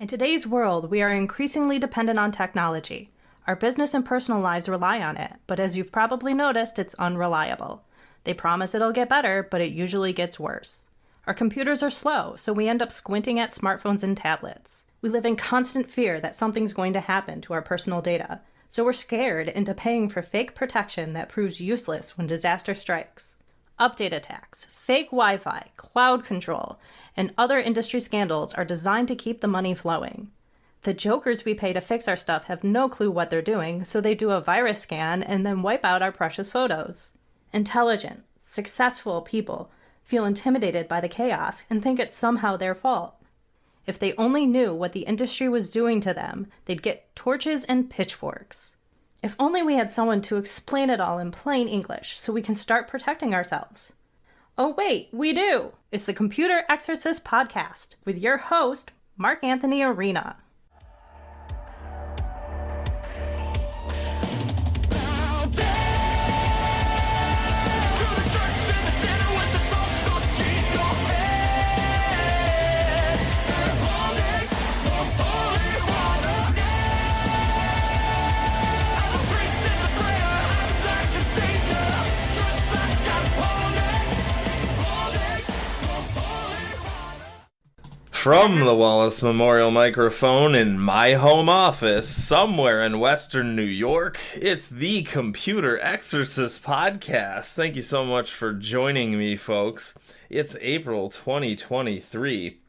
In today's world, we are increasingly dependent on technology. Our business and personal lives rely on it, but as you've probably noticed, it's unreliable. They promise it'll get better, but it usually gets worse. Our computers are slow, so we end up squinting at smartphones and tablets. We live in constant fear that something's going to happen to our personal data, so we're scared into paying for fake protection that proves useless when disaster strikes. Update attacks, fake Wi-Fi, cloud control, and other industry scandals are designed to keep the money flowing. The jokers we pay to fix our stuff have no clue what they're doing, so they do a virus scan and then wipe out our precious photos. Intelligent, successful people feel intimidated by the chaos and think it's somehow their fault. If they only knew what the industry was doing to them, they'd get torches and pitchforks. If only we had someone to explain it all in plain English so we can start protecting ourselves. Oh wait, we do! It's the Computer Exorcist Podcast with your host, Mark Anthony Arena. From the Wallace Memorial microphone in my home office, somewhere in Western New York, it's the Computer Exorcist Podcast. Thank you so much for joining me, folks. It's April 2023.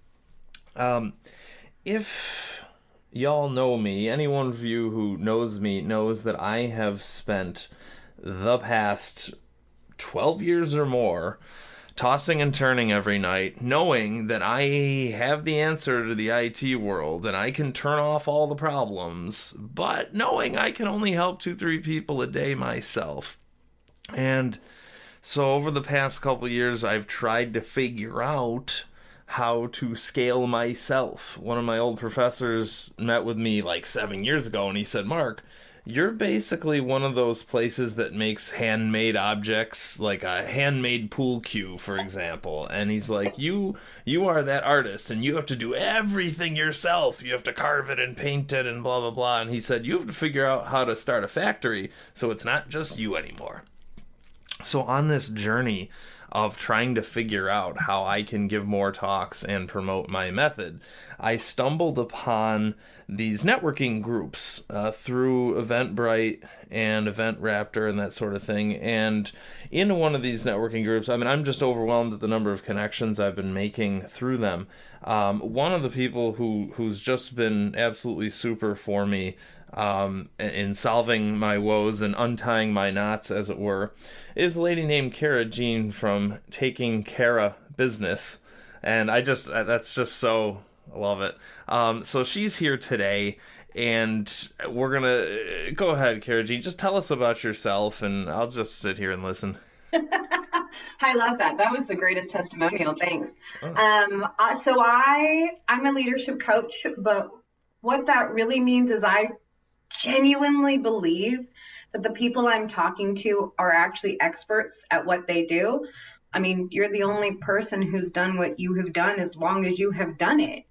If y'all know me, any one of you who knows me knows that I have spent the past 12 years or more tossing and turning every night, knowing that I have the answer to the IT world and I can turn off all the problems, but knowing I can only help 2-3 people a day myself. And so over the past couple of years, I've tried to figure out how to scale myself. One of my old professors met with me like 7 years ago and he said, "Mark, you're basically one of those places that makes handmade objects, like a handmade pool cue, for example." And he's like, you are that artist, and you have to do everything yourself. You have to carve it and paint it and blah, blah, blah. And he said, you have to figure out how to start a factory so it's not just you anymore. So on this journey of trying to figure out how I can give more talks and promote my method, I stumbled upon these networking groups through Eventbrite and EventRaptor and that sort of thing. And in one of these networking groups, I'm just overwhelmed at the number of connections I've been making through them. One of the people who's just been absolutely super for me in solving my woes and untying my knots, as it were, is a lady named Cara Jean from Taking Cara Business. And that's just so, I love it. So she's here today, and we're going to go ahead, Cara Jean, just tell us about yourself, and I'll just sit here and listen. I love that. That was the greatest testimonial. Thanks. Oh. So I'm a leadership coach, but what that really means is I genuinely believe that the people I'm talking to are actually experts at what they do. I mean, you're the only person who's done what you have done as long as you have done it.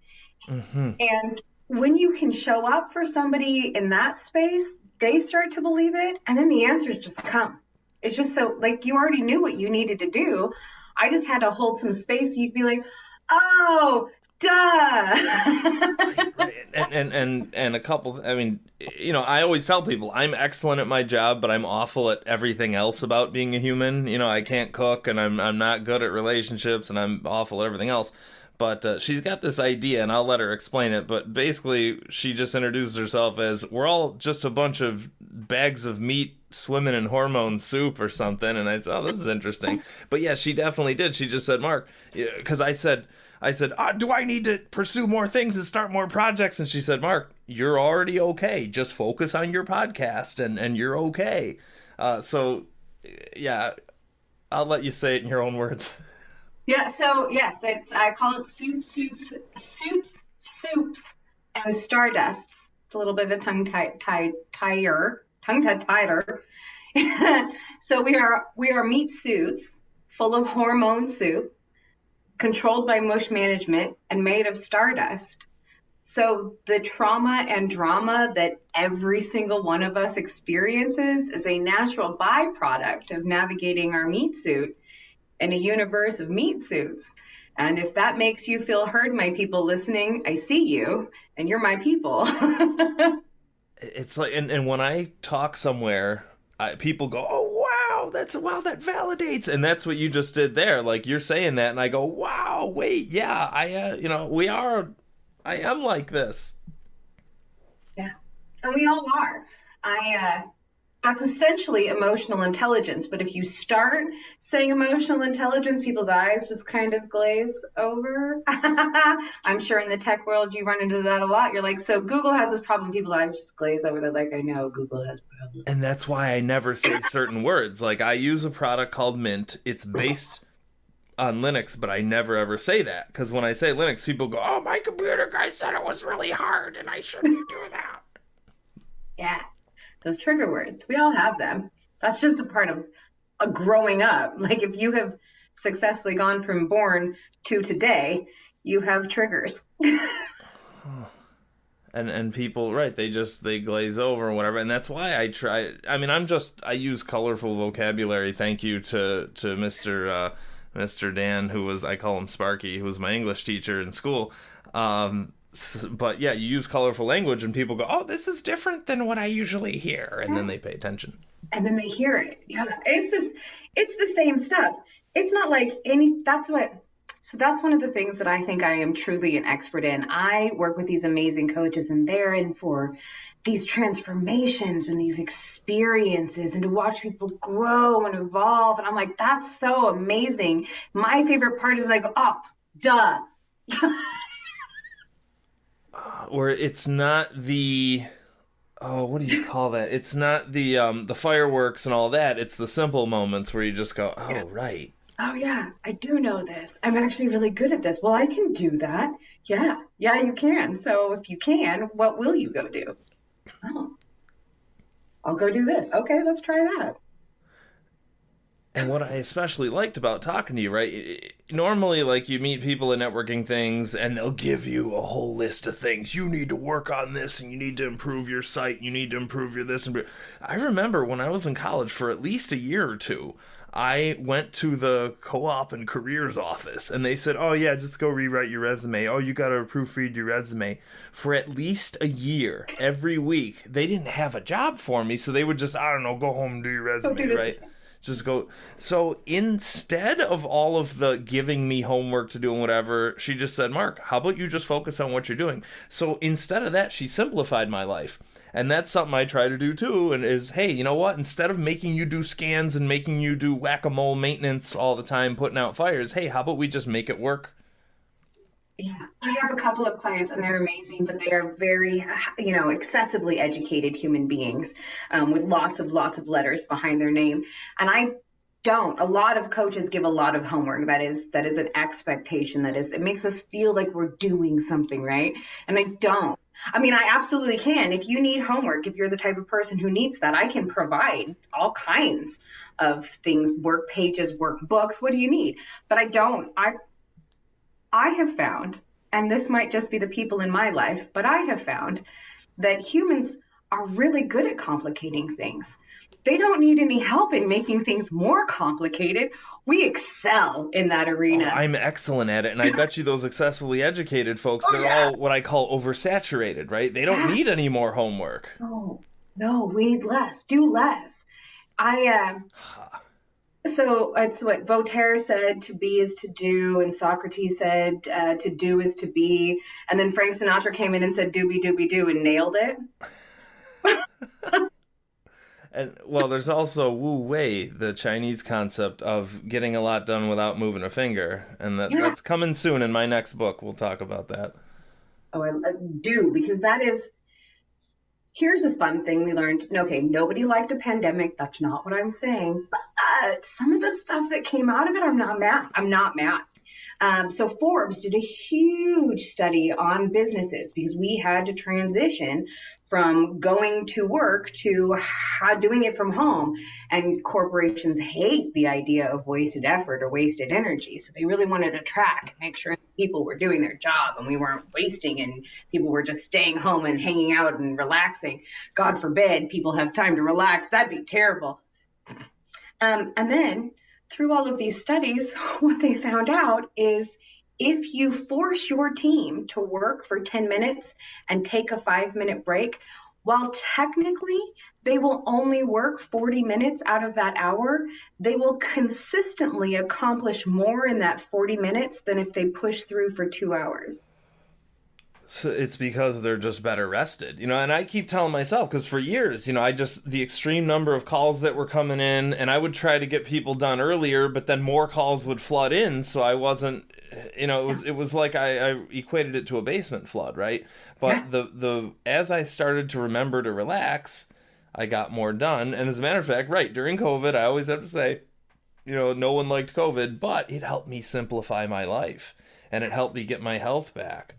Mm-hmm. And when you can show up for somebody in that space, they start to believe it, and then the answers just come. It's just so, like, you already knew what you needed to do. I just had to hold some space. You'd be like, oh, duh. Right. And a couple, I always tell people I'm excellent at my job, but I'm awful at everything else about being a human. I can't cook, and I'm not good at relationships, and I'm awful at everything else. But she's got this idea, and I'll let her explain it. But basically, she just introduces herself as, we're all just a bunch of bags of meat swimming in hormone soup or something. And I said, oh, this is interesting. But yeah, she definitely did. She just said, Mark, because I said, do I need to pursue more things and start more projects? And she said, Mark, you're already okay. Just focus on your podcast and you're okay. So yeah, I'll let you say it in your own words. Yeah, so yes, I call it soups, and stardusts. It's a little bit of a tongue-tighter. So we are meat suits full of hormone soup, controlled by mush management, and made of stardust. So the trauma and drama that every single one of us experiences is a natural byproduct of navigating our meat suit in a universe of meat suits. And if that makes you feel heard, my people listening, I see you and you're my people. It's like, and when I talk somewhere, people go, "Oh wow, that validates," and that's what you just did there. Like you're saying that, and I go, "Wow, wait, yeah, I am like this." Yeah, and we all are. That's essentially emotional intelligence. But if you start saying emotional intelligence, people's eyes just kind of glaze over. I'm sure in the tech world you run into that a lot. You're like, so Google has this problem. People's eyes just glaze over. They're like, I know Google has problems. And that's why I never say certain words. Like I use a product called Mint. It's based on Linux, but I never ever say that. Because when I say Linux, people go, "Oh, my computer guy said it was really hard and I shouldn't do that." Yeah. Those trigger words, we all have them. That's just a part of a growing up. Like if you have successfully gone from born to today, you have triggers. And people, right, they glaze over and whatever. And that's why I try. I mean, I use colorful vocabulary. Thank you to Mr. Dan, I call him Sparky, who was my English teacher in school. But yeah, you use colorful language and people go, "Oh, this is different than what I usually hear." And then they pay attention. And then they hear it. Yeah. It's the same stuff. It's not like that's one of the things that I think I am truly an expert in. I work with these amazing coaches and they're in for these transformations and these experiences and to watch people grow and evolve. And I'm like, that's so amazing. My favorite part is like, oh, duh. Or it's not the, what do you call that? It's not the fireworks and all that. It's the simple moments where you just go, "Oh, yeah. Right. Oh yeah, I do know this. I'm actually really good at this. Well, I can do that. Yeah, you can. So if you can, what will you go do? Oh, I'll go do this. Okay, let's try that." And what I especially liked about talking to you, right? Normally, like, you meet people at networking things, and they'll give you a whole list of things. You need to work on this, and you need to improve your site, you need to improve your this. And I remember when I was in college, for at least a year or two, I went to the co-op and careers office, and they said, "Oh, yeah, just go rewrite your resume. Oh, you got to proofread your resume." For at least a year, every week, they didn't have a job for me, so they would just, I don't know, go home and do your resume, right? Just go. So instead of all of the giving me homework to do and whatever, she just said, "Mark, how about you just focus on what you're doing?" So instead of that, she simplified my life. And that's something I try to do too, and is, hey, you know what? Instead of making you do scans and making you do whack-a-mole maintenance all the time, putting out fires, hey, how about we just make it work? Yeah, I have a couple of clients and they're amazing, but they are very, excessively educated human beings with lots of letters behind their name. And I don't. A lot of coaches give a lot of homework. That is an expectation. It makes us feel like we're doing something, right? And I don't. I mean, I absolutely can. If you need homework, if you're the type of person who needs that, I can provide all kinds of things, work pages, workbooks. What do you need? But I don't. I have found, and this might just be the people in my life, but I have found that humans are really good at complicating things. They don't need any help in making things more complicated. We excel in that arena. Oh, I'm excellent at it, and I bet you those excessively educated folks, they're all what I call oversaturated, right? They don't need any more homework. No, we need less. Do less. So it's what Voltaire said, to be is to do, and Socrates said to do is to be, and then Frank Sinatra came in and said doobie doobie doo and nailed it. And well, there's also Wu Wei, the Chinese concept of getting a lot done without moving a finger, and that's coming soon in my next book. We'll talk about that. Oh, I do, because here's a fun thing we learned. Okay, nobody liked a pandemic. That's not what I'm saying. But some of the stuff that came out of it, I'm not mad. So Forbes did a huge study on businesses because we had to transition from going to work to doing it from home. And corporations hate the idea of wasted effort or wasted energy. So they really wanted to track, make sure people were doing their job and we weren't wasting and people were just staying home and hanging out and relaxing. God forbid people have time to relax. That'd be terrible. And then through all of these studies, what they found out is if you force your team to work for 10 minutes and take a 5-minute break, while technically they will only work 40 minutes out of that hour, they will consistently accomplish more in that 40 minutes than if they push through for 2 hours. So it's because they're just better rested, and I keep telling myself, because for years, the extreme number of calls that were coming in, and I would try to get people done earlier, but then more calls would flood in. So I wasn't, it was like I equated it to a basement flood, right? But as I started to remember to relax, I got more done. And as a matter of fact, right, during COVID, I always have to say, no one liked COVID, but it helped me simplify my life and it helped me get my health back.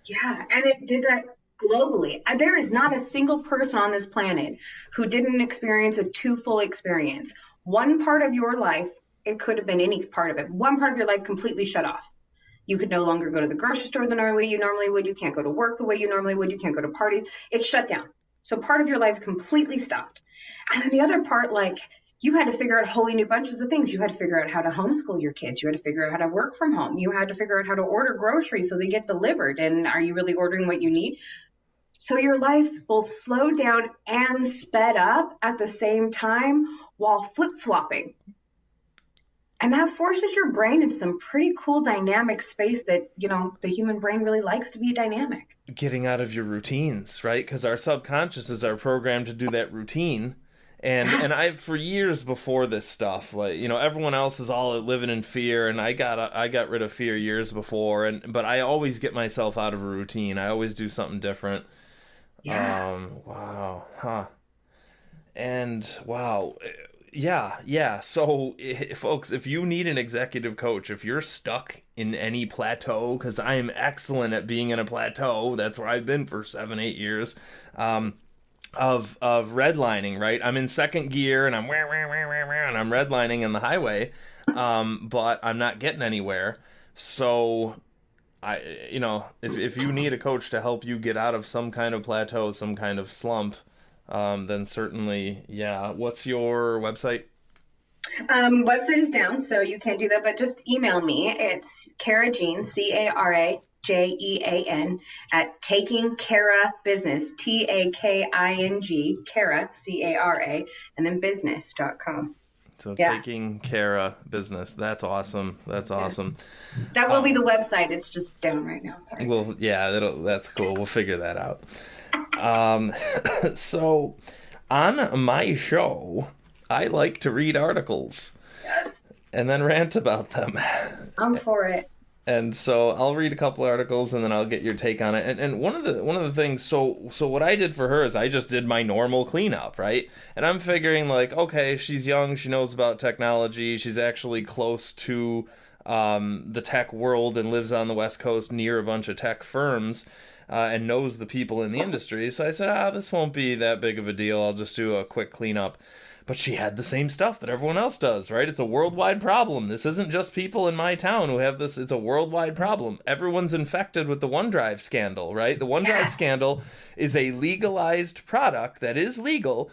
Yeah, and it did that globally. There is not a single person on this planet who didn't experience a full experience. One part of your life, it could have been any part of it, one part of your life completely shut off. You could no longer go to the grocery store the way you normally would. You can't go to work the way you normally would. You can't go to parties. It's shut down. So part of your life completely stopped. And then the other part, you had to figure out wholly new bunches of things. You had to figure out how to homeschool your kids. You had to figure out how to work from home. You had to figure out how to order groceries so they get delivered. And are you really ordering what you need? So your life both slowed down and sped up at the same time while flip-flopping. And that forces your brain into some pretty cool dynamic space that, the human brain really likes to be dynamic. Getting out of your routines, right? Because our subconsciouses are programmed to do that routine. And I, for years before this stuff, everyone else is all living in fear, and I got rid of fear years before, but I always get myself out of a routine. I always do something different. Yeah. Wow. Huh. And wow. Yeah. So, folks, if you need an executive coach, if you're stuck in any plateau, because I am excellent at being in a plateau, that's where I've been for 7-8 years, of redlining, right? I'm in second gear and I'm redlining in the highway, but I'm not getting anywhere. So if you need a coach to help you get out of some kind of plateau, some kind of slump, then certainly, yeah. What's your website? Website is down, so you can't do that, but just email me. It's Cara Jean, CaraJean at Taking Cara Business, TAKING, Cara, CARA, and then business.com. So Taking Cara Business. That's awesome. That's awesome. That will be the website. It's just down right now. Sorry. Well, yeah, that's cool. We'll figure that out. So on my show, I like to read articles and then rant about them. I'm for it. And so I'll read a couple articles and then I'll get your take on it. And one of the things, so what I did for her is I just did my normal cleanup, right? And I'm figuring okay, she's young, she knows about technology, she's actually close to the tech world and lives on the West Coast near a bunch of tech firms and knows the people in the industry. So I said, this won't be that big of a deal. I'll just do a quick cleanup. But she had the same stuff that everyone else does, right? It's a worldwide problem. This isn't just people in my town who have this. It's a worldwide problem. Everyone's infected with the OneDrive scandal, right? The OneDrive scandal is a legalized product that is legal,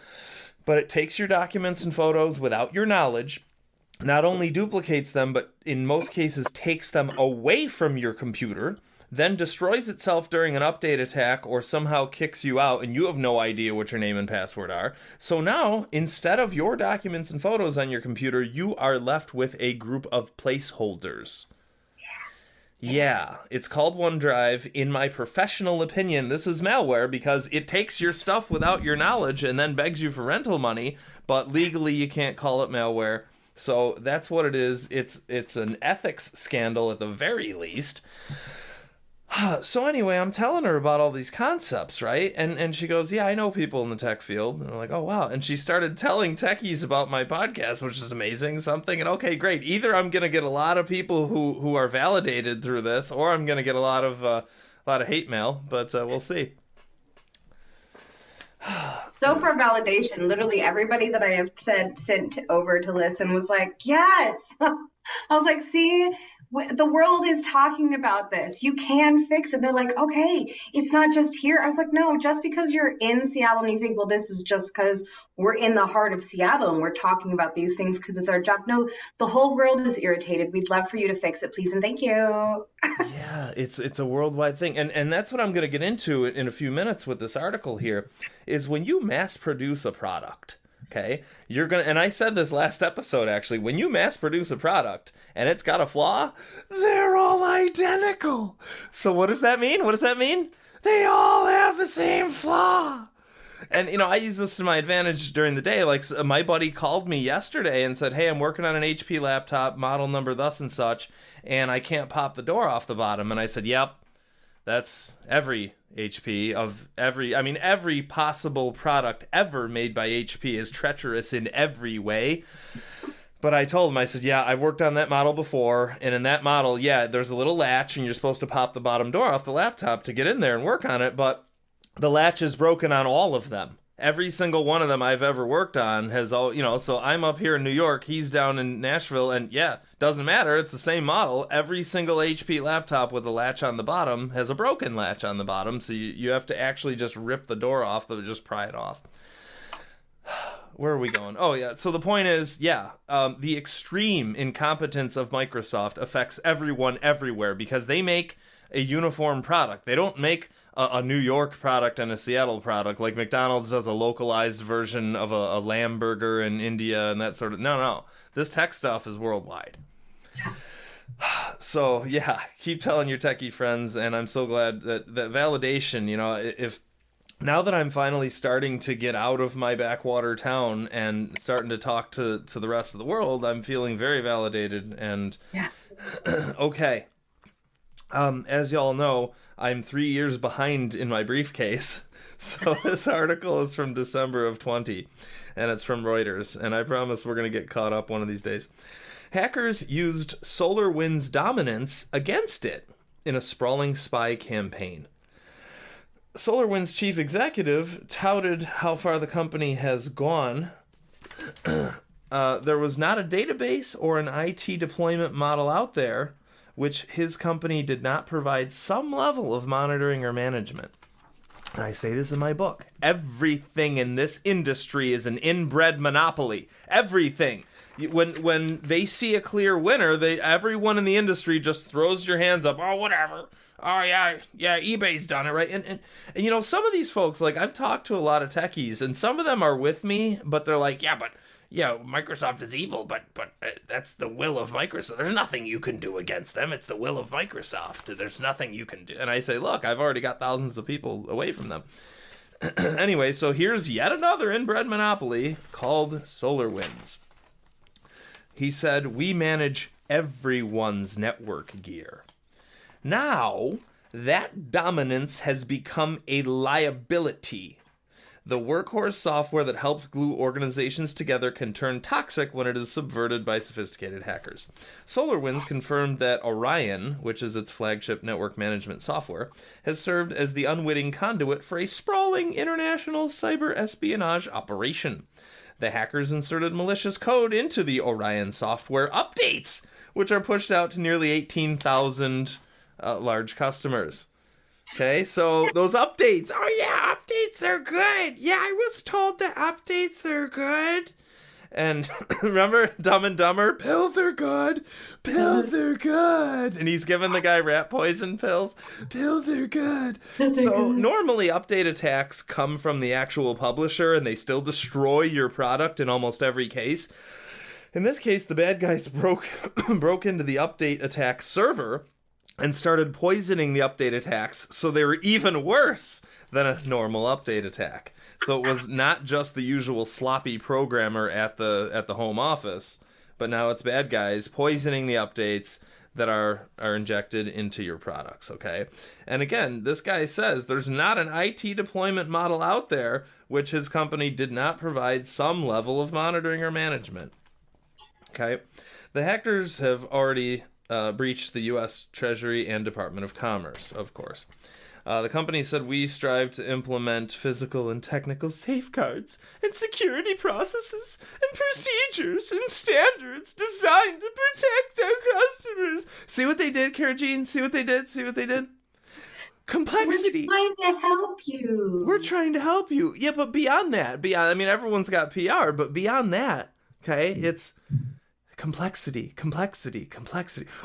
but it takes your documents and photos without your knowledge, not only duplicates them, but in most cases takes them away from your computer, then destroys itself during an update attack or somehow kicks you out and you have no idea what your name and password are. So now, instead of your documents and photos on your computer, you are left with a group of placeholders. Yeah, it's called OneDrive. In my professional opinion, this is malware because it takes your stuff without your knowledge and then begs you for rental money, but legally you can't call it malware. So that's what it is. It's an ethics scandal at the very least. So anyway, I'm telling her about all these concepts, right? And she goes, yeah, I know people in the tech field. And I'm like, oh, wow. And she started telling techies about my podcast, which is amazing, something. And okay, great. Either I'm going to get a lot of people who are validated through this, or I'm going to get a lot of hate mail, but we'll see. So for validation, literally everybody that I have sent over to listen was like, yes. I was like, see, the world is talking about this. You can fix it. They're like, okay, it's not just here. I was like, no, just because you're in Seattle and you think, well, this is just because we're in the heart of Seattle and we're talking about these things because it's our job. No, the whole world is irritated. We'd love for you to fix it, please, and thank you. Yeah, it's a worldwide thing. And that's what I'm going to get into in a few minutes with this article here, is when you mass produce a product, okay, you're going to, and I said this last episode actually, when you mass produce a product and it's got a flaw, they're all identical. So what does that mean? What does that mean? They all have the same flaw. And, you know, I use this to my advantage during the day. Like, my buddy called me yesterday and said, hey, I'm working on an HP laptop, model number thus and such, and I can't pop the door off the bottom. And I said, yep, that's every HP of every possible product ever made by HP is treacherous in every way. But I told him, I said, yeah, I've worked on that model before, and in that model, yeah, there's a little latch, and you're supposed to pop the bottom door off the laptop to get in there and work on it, but the latch is broken on all of them. Every single one of them I've ever worked on has all, you know, so I'm up here in New York, he's down in Nashville, and yeah, doesn't matter, it's the same model. Every single HP laptop with a latch on the bottom has a broken latch on the bottom, so you have to actually just rip the door off, just pry it off. Where are we going? Oh, yeah. So the point is, yeah, the extreme incompetence of Microsoft affects everyone everywhere because they make a uniform product. They don't make a New York product and a Seattle product like McDonald's does a localized version of a lamb burger in India and that sort of... No. This tech stuff is worldwide. So, yeah, keep telling your techie friends, and I'm so glad that validation, you know, if... Now that I'm finally starting to get out of my backwater town and starting to talk to the rest of the world, I'm feeling very validated and yeah. Okay. As y'all know, I'm 3 years behind in my briefcase. So this article is from December of 20, and it's from Reuters, and I promise we're going to get caught up one of these days. Hackers used SolarWinds dominance against it in a sprawling spy campaign. SolarWinds chief executive touted how far the company has gone. There was not a database or an IT deployment model out there which his company did not provide some level of monitoring or management. And I say this in my book. Everything in this industry is an inbred monopoly. Everything. When they see a clear winner, everyone in the industry just throws your hands up. Oh, whatever. Oh, yeah, eBay's done it, right? And you know, some of these folks, like, I've talked to a lot of techies, and some of them are with me, but they're like, yeah, Microsoft is evil, but that's the will of Microsoft. There's nothing you can do against them. It's the will of Microsoft. There's nothing you can do. And I say, look, I've already got thousands of people away from them. Anyway, so here's yet another inbred monopoly called SolarWinds. He said, we manage everyone's network gear. Now, that dominance has become a liability. The workhorse software that helps glue organizations together can turn toxic when it is subverted by sophisticated hackers. SolarWinds confirmed that Orion, which is its flagship network management software, has served as the unwitting conduit for a sprawling international cyber espionage operation. The hackers inserted malicious code into the Orion software updates, which are pushed out to nearly 18,000 large customers. Okay, so those updates. Oh yeah, updates are good. Yeah, I was told the updates are good. And remember Dumb and Dumber? Pills are good. Pills are good. And he's giving the guy rat poison pills. Pills are good. So normally update attacks come from the actual publisher and they still destroy your product in almost every case. In this case, the bad guys broke into the update attack server and started poisoning the update attacks, so they were even worse than a normal update attack. So it was not just the usual sloppy programmer at the home office, but now it's bad guys poisoning the updates. that are injected into your products, okay? And again, this guy says there's not an IT deployment model out there which his company did not provide some level of monitoring or management, okay? The hackers have already breached the U.S. Treasury and Department of Commerce, of course. The company said we strive to implement physical and technical safeguards and security processes and procedures and standards designed to protect our customers. See what they did, Cara Jean? See what they did? See what they did? Complexity. We're trying to help you. We're trying to help you. Yeah, but beyond that, I mean, everyone's got PR, but beyond that, okay, it's complexity.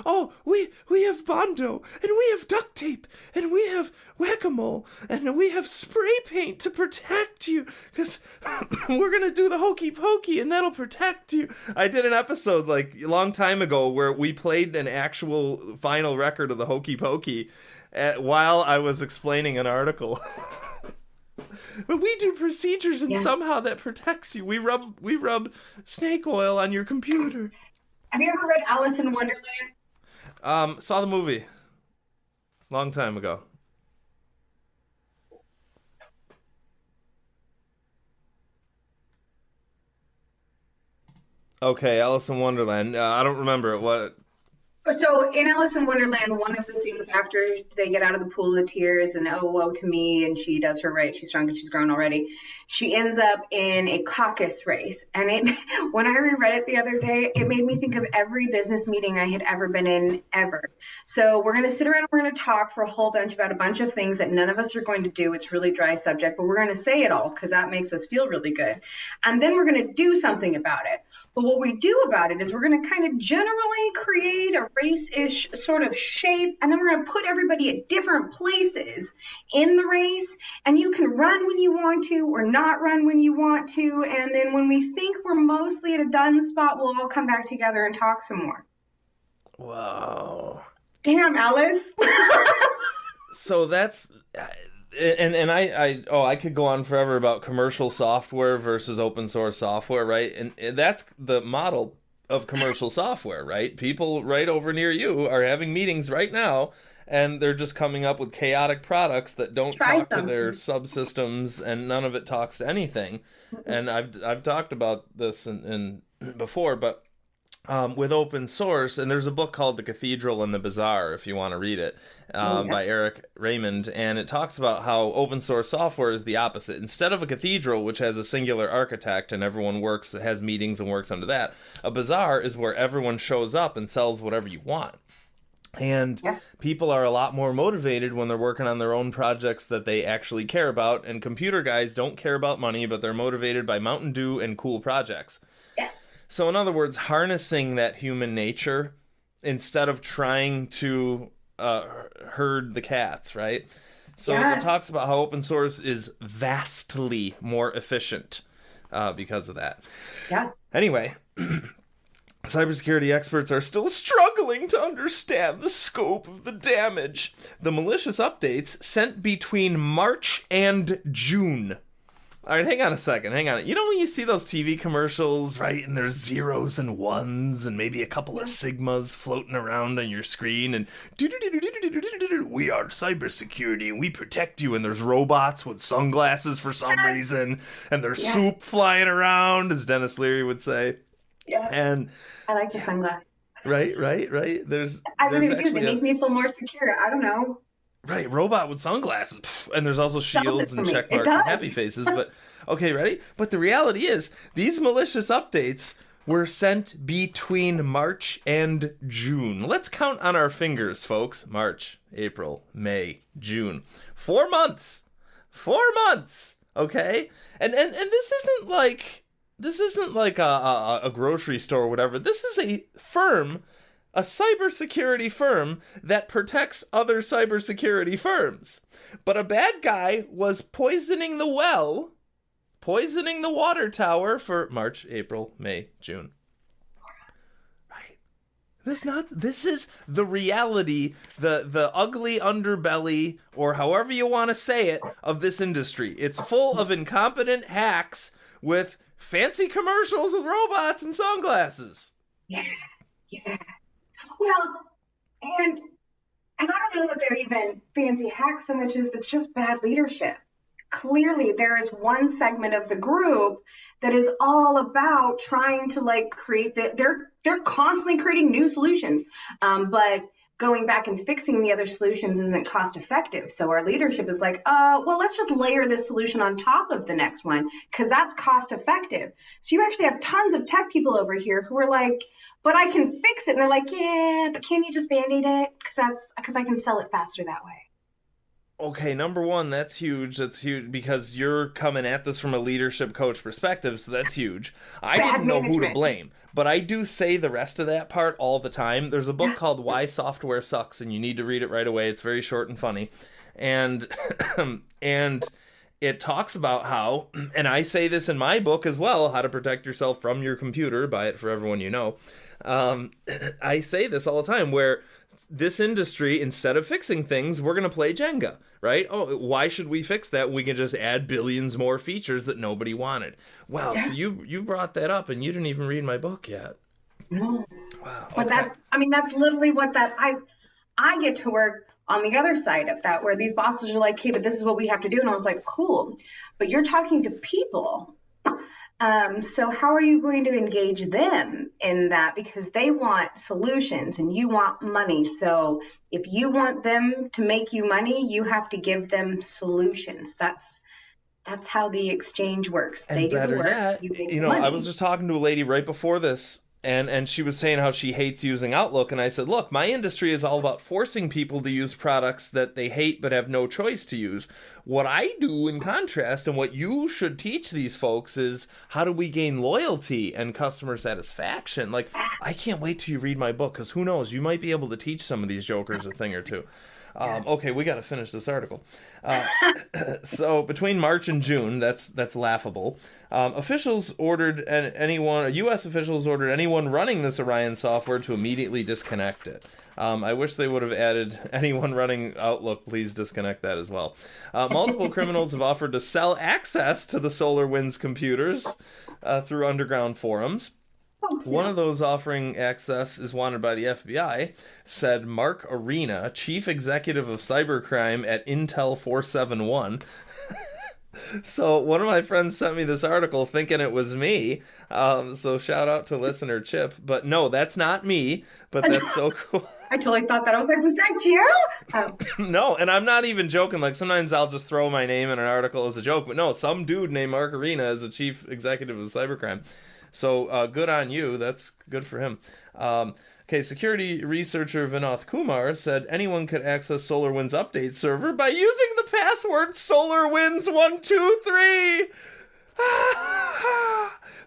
Oh, we have Bondo, and we have duct tape, and we have whack-a-mole, and we have spray paint to protect you, because we're gonna do the hokey pokey, and that'll protect you. I did an episode like a long time ago where we played an actual final record of the hokey pokey while I was explaining an article. But we do procedures, and somehow that protects you. We rub snake oil on your computer. Have you ever read Alice in Wonderland? Saw the movie. Long time ago. Okay, Alice in Wonderland. I don't remember it. What? So in Alice in Wonderland, one of the things after they get out of the pool of tears and oh, woe to me, and she does her right, she's strong and she's grown already, she ends up in a caucus race. And when I reread it the other day, it made me think of every business meeting I had ever been in ever. So we're going to sit around and we're going to talk for a whole bunch about a bunch of things that none of us are going to do. It's really dry subject, but we're going to say it all because that makes us feel really good. And then we're going to do something about it. But what we do about it is we're going to kind of generally create a race-ish sort of shape, and then we're going to put everybody at different places in the race, and you can run when you want to or not run when you want to, and then when we think we're mostly at a done spot, we'll all come back together and talk some more. Wow. Damn, Alice. So that's... And I could go on forever about commercial software versus open source software, right? And that's the model of commercial software, right? People right over near you are having meetings right now, and they're just coming up with chaotic products that don't talk to their subsystems, and none of it talks to anything. And I've talked about this in before, but with open source, and there's a book called The Cathedral and the Bazaar, if you want to read it, by Eric Raymond, and it talks about how open source software is the opposite. Instead of a cathedral, which has a singular architect and everyone has meetings and works under that, a bazaar is where everyone shows up and sells whatever you want. And people are a lot more motivated when they're working on their own projects that they actually care about, and computer guys don't care about money, but they're motivated by Mountain Dew and cool projects. So in other words, harnessing that human nature instead of trying to herd the cats, right? So it talks about how open source is vastly more efficient because of that. Yeah. Anyway, cybersecurity experts are still struggling to understand the scope of the damage. The malicious updates sent between March and June. All right, hang on a second. You know when you see those TV commercials, right, and there's zeros and ones and maybe a couple of sigmas floating around on your screen, and we are cybersecurity and we protect you, and there's robots with sunglasses for some reason, and there's soup flying around, as Dennis Leary would say. Yeah. And I like the sunglasses. Right. I really do. They make me feel more secure. I don't know. Right, robot with sunglasses. And there's also shields and check marks and happy faces. But, okay, ready? But the reality is, these malicious updates were sent between March and June. Let's count on our fingers, folks. March, April, May, June. 4 months. 4 months. Okay? And this isn't like a grocery store or whatever. This is a firm, a cybersecurity firm that protects other cybersecurity firms. But a bad guy was poisoning the water tower for March, April, May, June. Right. This is the reality, the ugly underbelly, or however you want to say it, of this industry. It's full of incompetent hacks with fancy commercials with robots and sunglasses. Yeah. Well, And I don't know that they're even fancy hacks so much as it's just bad leadership. Clearly, there is one segment of the group that is all about trying to like create they're constantly creating new solutions, but going back and fixing the other solutions isn't cost effective. So our leadership is like, well, let's just layer this solution on top of the next one because that's cost effective. So you actually have tons of tech people over here who are like, but I can fix it. And they're like, yeah, but can you just band-aid it? Because I can sell it faster that way. Okay, number one, that's huge. That's huge because you're coming at this from a leadership coach perspective, so that's huge. I didn't know who to blame, but I do say the rest of that part all the time. There's a book called Why Software Sucks, and you need to read it right away. It's very short and funny. And and it talks about how, and I say this in my book as well, How to Protect Yourself from Your Computer, buy it for everyone you know. I say this all the time where this industry, instead of fixing things, we're going to play Jenga, right? Oh, why should we fix that? We can just add billions more features that nobody wanted. Wow, so you brought that up and you didn't even read my book yet. No. Wow. But that's literally what I get to work on the other side of that, where these bosses are like, hey, but this is what we have to do. And I was like, cool. But you're talking to people. So how are you going to engage them in that? Because they want solutions and you want money. So if you want them to make you money, you have to give them solutions. That's how the exchange works. And they do the work. Yet, you know, money. I was just talking to a lady right before this, and she was saying how she hates using Outlook, and I said, look, my industry is all about forcing people to use products that they hate but have no choice to use. What I do in contrast, and what you should teach these folks, is how do we gain loyalty and customer satisfaction? Like, I can't wait till you read my book, because who knows, you might be able to teach some of these jokers a thing or two. Yes. Okay, we got to finish this article. So between March and June, that's laughable. Officials ordered U.S. officials ordered anyone running this Orion software to immediately disconnect it. I wish they would have added anyone running Outlook, please disconnect that as well. Multiple criminals have offered to sell access to the SolarWinds computers through underground forums. One of those offering access is wanted by the FBI, said Mark Arena, chief executive of cybercrime at Intel 471. So one of my friends sent me this article thinking it was me. So shout out to listener Chip. But no, that's not me. But that's so cool. I totally thought that. I was like, was that you? Oh. No, and I'm not even joking. Like, sometimes I'll just throw my name in an article as a joke. But no, some dude named Mark Arena is the chief executive of cybercrime. So good on you. That's good for him. Okay, security researcher Vinod Kumar said anyone could access SolarWinds update server by using the password SolarWinds123.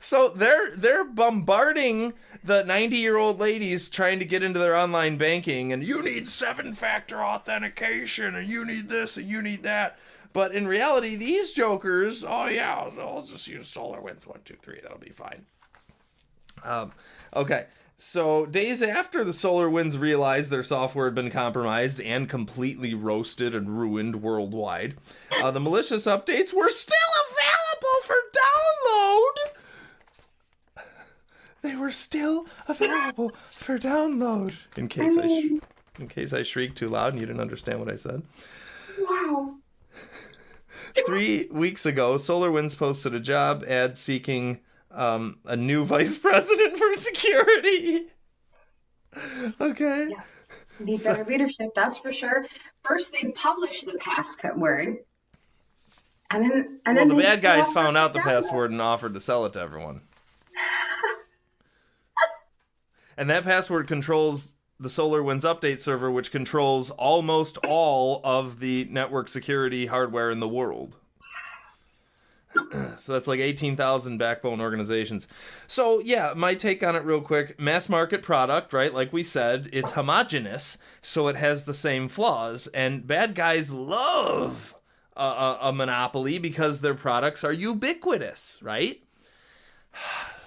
So they're bombarding the 90-year-old ladies trying to get into their online banking, and you need 7-factor authentication, and you need this, and you need that. But in reality, these jokers, oh yeah, I'll just use SolarWinds123. That'll be fine. Okay, so days after the SolarWinds realized their software had been compromised and completely roasted and ruined worldwide, the malicious updates were still available for download. They were still available for download. In case I shrieked too loud and you didn't understand what I said. Wow. 3 weeks ago, SolarWinds posted a job ad seeking a new vice president for security. Okay. Yeah. Need better leadership, that's for sure. First, they published the password, and then the bad guys found out the password and offered to sell it to everyone. And that password controls the SolarWinds update server, which controls almost all of the network security hardware in the world. So that's like 18,000 backbone organizations. So yeah, my take on it real quick. Mass market product, right? Like we said, it's homogeneous, so it has the same flaws. And bad guys love a monopoly because their products are ubiquitous, right?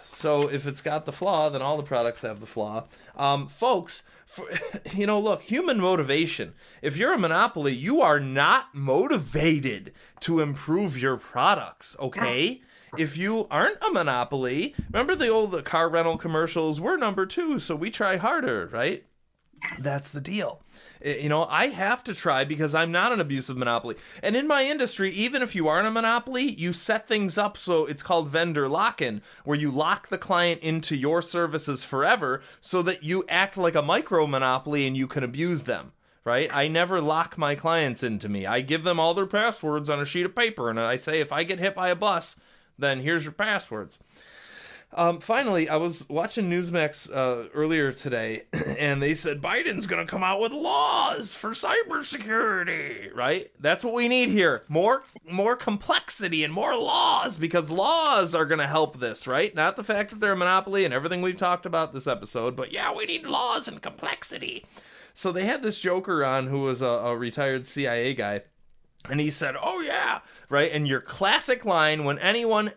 So if it's got the flaw, then all the products have the flaw. Folks, look, human motivation. If you're a monopoly, you are not motivated to improve your products, okay? If you aren't a monopoly, remember the old car rental commercials? We're number 2, so we try harder, right? That's the deal. I have to try because I'm not an abusive monopoly. And in my industry, even if you aren't a monopoly, you set things up so it's called vendor lock-in, where you lock the client into your services forever so that you act like a micro monopoly and you can abuse them. Right? I never lock my clients into me. I give them all their passwords on a sheet of paper, and I say, if I get hit by a bus, then here's your passwords. Finally, I was watching Newsmax earlier today, and they said Biden's going to come out with laws for cybersecurity, right? That's what we need here. More complexity and more laws, because laws are going to help this, right? Not the fact that they're a monopoly and everything we've talked about this episode, but yeah, we need laws and complexity. So they had this joker on who was a retired CIA guy, and he said, oh yeah, right? And your classic line when anyone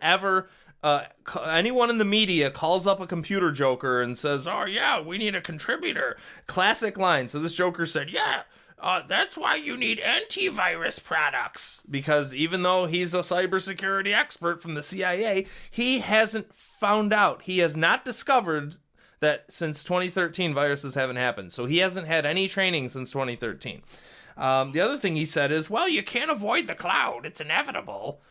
in the media calls up a computer joker and says, oh yeah, we need a contributor. Classic line. So this joker said, yeah, that's why you need antivirus products. Because even though he's a cybersecurity expert from the CIA, he hasn't found out. He has not discovered that since 2013 viruses haven't happened. So he hasn't had any training since 2013. The other thing he said is, well, you can't avoid the cloud. It's inevitable.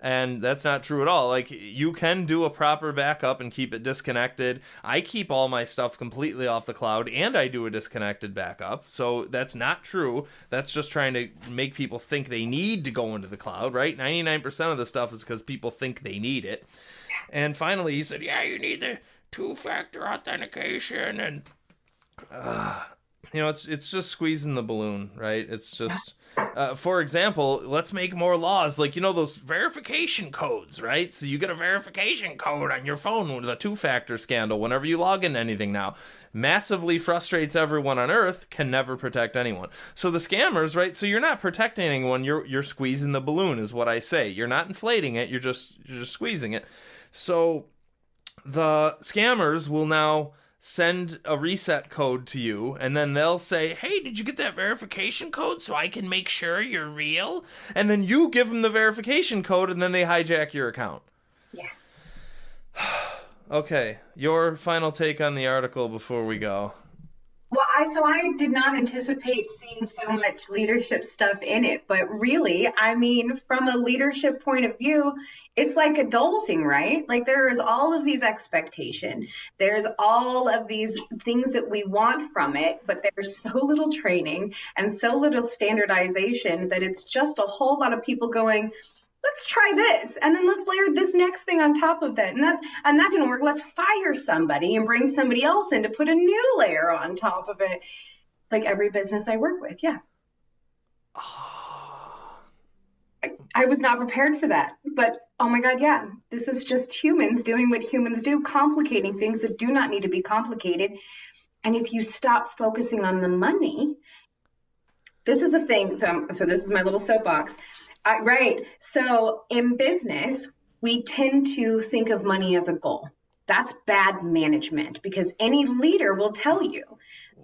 And that's not true at all. Like, you can do a proper backup and keep it disconnected. I keep all my stuff completely off the cloud, and I do a disconnected backup. So that's not true. That's just trying to make people think they need to go into the cloud, right? 99% of the stuff is because people think they need it. And finally, he said, yeah, you need the two-factor authentication. And, it's just squeezing the balloon, right? It's just... for example, let's make more laws like, those verification codes, right? So you get a verification code on your phone with a two-factor scandal whenever you log into anything now. Massively frustrates everyone on Earth, can never protect anyone. So the scammers, right? So you're not protecting anyone, you're squeezing the balloon is what I say. You're not inflating it, you're just squeezing it. So the scammers will now send a reset code to you, and then they'll say, hey, did you get that verification code so I can make sure you're real? And then you give them the verification code, and then they hijack your account. Yeah. Okay, your final take on the article before we go. Well, I did not anticipate seeing so much leadership stuff in it, but really, from a leadership point of view, it's like adulting, right? Like there is all of these expectations. There's all of these things that we want from it, but there's so little training and so little standardization that it's just a whole lot of people going, let's try this, and then let's layer this next thing on top of that. And that didn't work. Let's fire somebody and bring somebody else in to put a new layer on top of it. It's like every business I work with. Yeah. I was not prepared for that. But oh my God, yeah. This is just humans doing what humans do, complicating things that do not need to be complicated. And if you stop focusing on the money, this is the thing. So this is my little soapbox. Right. So in business, we tend to think of money as a goal. That's bad management, because any leader will tell you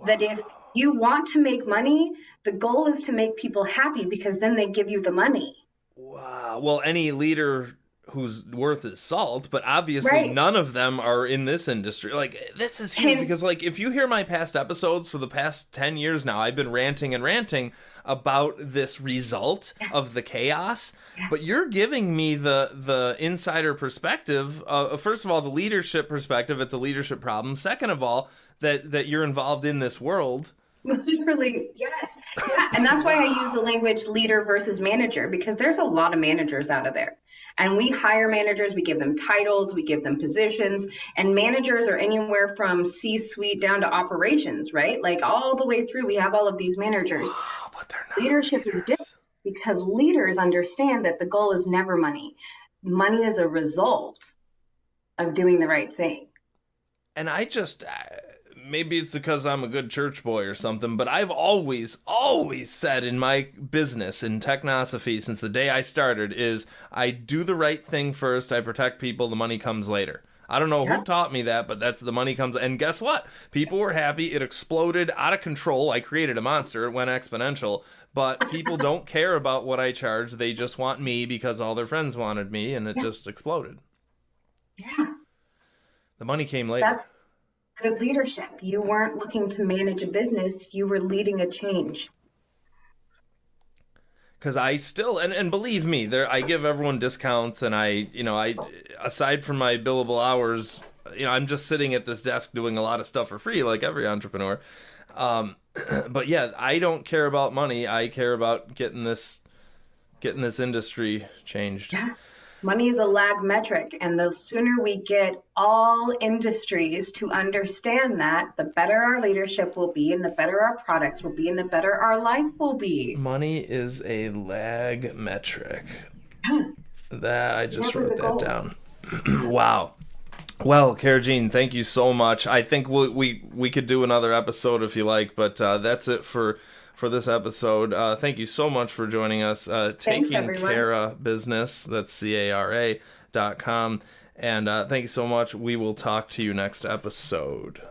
that if you want to make money, the goal is to make people happy, because then they give you the money. Wow. Well, any leader whose worth is salt, but obviously none of them are in this industry. Like, this is huge, because like if you hear my past episodes for the past 10 years now, I've been ranting and ranting about this result of the chaos, but you're giving me the insider perspective. First of all, the leadership perspective, it's a leadership problem. Second of all, that you're involved in this world. Literally, yes. Yeah. And that's why I use the language leader versus manager, because there's a lot of managers out of there. And we hire managers, we give them titles, we give them positions, and managers are anywhere from C-suite down to operations, right? Like all the way through, we have all of these managers. But they're not Leadership is different, because leaders understand that the goal is never money. Money is a result of doing the right thing. And I just... maybe it's because I'm a good church boy or something, but I've always said in my business, in Technosophy, since the day I started, is I do the right thing first, I protect people, the money comes later. I don't know who taught me that, but that's the money comes. And guess what? People were happy. It exploded out of control. I created a monster. It went exponential. But people don't care about what I charge. They just want me because all their friends wanted me, and it just exploded. Yeah. The money came later. good leadership. You weren't looking to manage a business, you were leading a change. Because I still, and believe me, I give everyone discounts, and I aside from my billable hours, I'm just sitting at this desk doing a lot of stuff for free, like every entrepreneur. But yeah, I don't care about money. I care about getting this industry changed. Yeah. Money is a lag metric, and the sooner we get all industries to understand that, the better our leadership will be, and the better our products will be, and the better our life will be. Money is a lag metric. That I just wrote that down. Wow. Well, Cara Jean, thank you so much. I think we could do another episode if you like, but that's it for this episode. Thank you so much for joining us. Taking Cara Business, that's CARA.com. And thank you so much. We will talk to you next episode.